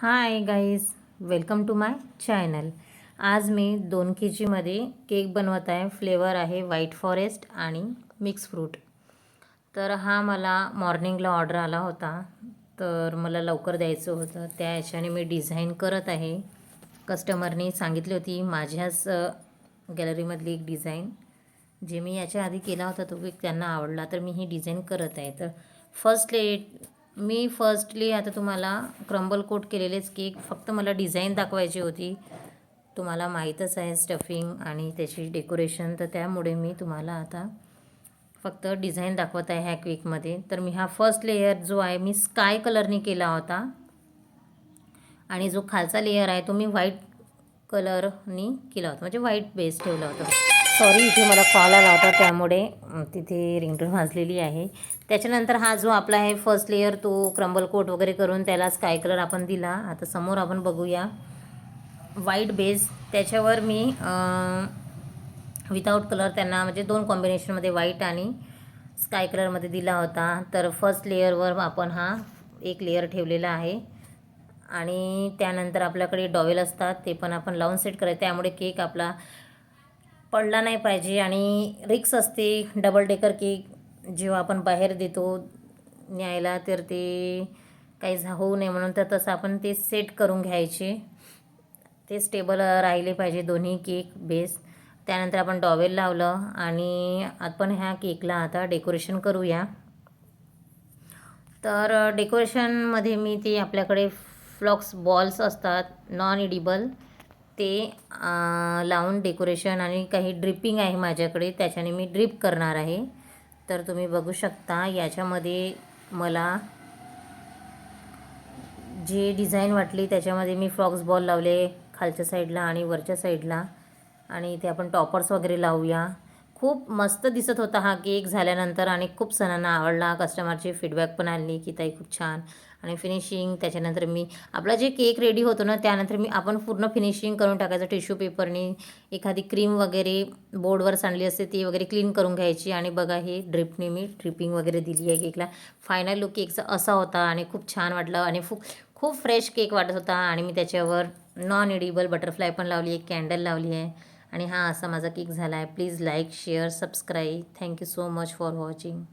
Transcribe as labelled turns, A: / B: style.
A: High guys, welcome to my channel. आज मी 2 kg cake बनवत आहे. फ्लेवर आहे व्हाईट फॉरेस्ट आणि मिक्स फ्रूट. तर हा मला मॉर्निंगला ऑर्डर आला होता, तर मला लवकर द्यायचं होतं. त्या याच्याने मी डिझाईन करत आहे. कस्टमरनी सांगितली होती माझ्याच गॅलरीमधली एक डिझाईन, जे मी याच्या आधी केला होता तो केक त्यांना आवडला, तर मी ही डिझाईन करत आहे. तर फर्स्टली आता तुम्हाला क्रम्बल कोट केलेलेच केक, फक्त मला डिझाईन दाखवायची होती. तुम्हाला माहीतच आहे स्टफिंग आणि त्याची डेकोरेशन, तर त्यामुळे मी तुम्हाला आता फक्त डिझाईन दाखवत आहे ह्या केकमध्ये. तर मी हा फर्स्ट लेयर जो आहे मी स्काय कलरनी केला होता आणि जो खालचा लेयर आहे तो मी व्हाईट कलरनी केला होता, म्हणजे व्हाईट बेस ठेवला होता. सॉरी, इथे मला कॉल आला होता त्यामुळे तिथे रिंगटोन वाजलेली आहे. त्याच्यानंतर हा जो आपला आहे फर्स्ट लेयर तो क्रम्बल कोट वगैरे करून त्याला स्काय कलर आपण दिला. आता समोर आपण बघूया व्हाईट बेस, त्याच्यावर मी विदाऊट कलर त्यांना म्हणजे 2 कॉम्बिनेशनमध्ये व्हाईट आणि स्काय कलरमध्ये दिला होता. तर फर्स्ट लेयरवर आपण हा एक लेयर ठेवलेला आहे आणि त्यानंतर आपल्याकडे डॉवेल असतात, ते पण आपण लावून सेट करायचं. त्यामुळे केक आपला पडला नाही पाहिजे आणि रिक्स असते डबल डेकर केक जेव्हा आपण बाहेर देतो न्यायला, तर ते काही होऊ नये म्हणून तर तसं आपण ते सेट करून घ्यायचे. ते स्टेबल राहिले पाहिजे दोन्ही केक बेस. त्यानंतर आपण डॉवेल लावलं आणि आपण ह्या केकला आता डेकोरेशन करूया. तर डेकोरेशनमध्ये मी ते आपल्याकडे फ्लॉक्स बॉल्स असतात नॉन एडिबल, ते लावून डेकोरेशन आणि काही ड्रिपिंग आहे माझ्याकडे, त्याच्याने मी ड्रिप करणार आहे. तर तुम्ही बघू शकता याच्यामध्ये मला जे डिझाईन वाटली त्याच्यामध्ये मी फ्लॉक्स बॉल लावले खालच्या साईडला आणि वरच्या साईडला, आणि इथे आपण टॉपर्स वगैरे लावूया. खूप मस्त दिसत होता हा केक झाल्यानंतर आणि खूप जणांना आवडला. कस्टमरची फीडबॅक पण आली की ताई खूप छान. आणि फिनिशिंग त्याच्यानंतर मी आपला जे केक रेडी होतो ना त्यानंतर आपण पूर्ण फिनिशिंग करून टाकायचं. टिश्यू पेपरनी एखादी क्रीम वगैरे बोर्डवर सांडली असते ती वगैरे क्लीन करून घ्यायची. आणि बघा हे ड्रिपने मी ड्रिपिंग वगैरे दिली आहे केकला. फायनल लुक केकचा असा होता आणि खूप छान वाटलं आणि खूप फ्रेश केक वाटत होता. आणि मी त्याच्यावर नॉन एडिबल बटरफ्लाय पण लावली, एक कॅन्डल लावली आहे. आणि हा असा माझा केक झाला आहे. Please like, share, subscribe. Thank you so much for watching.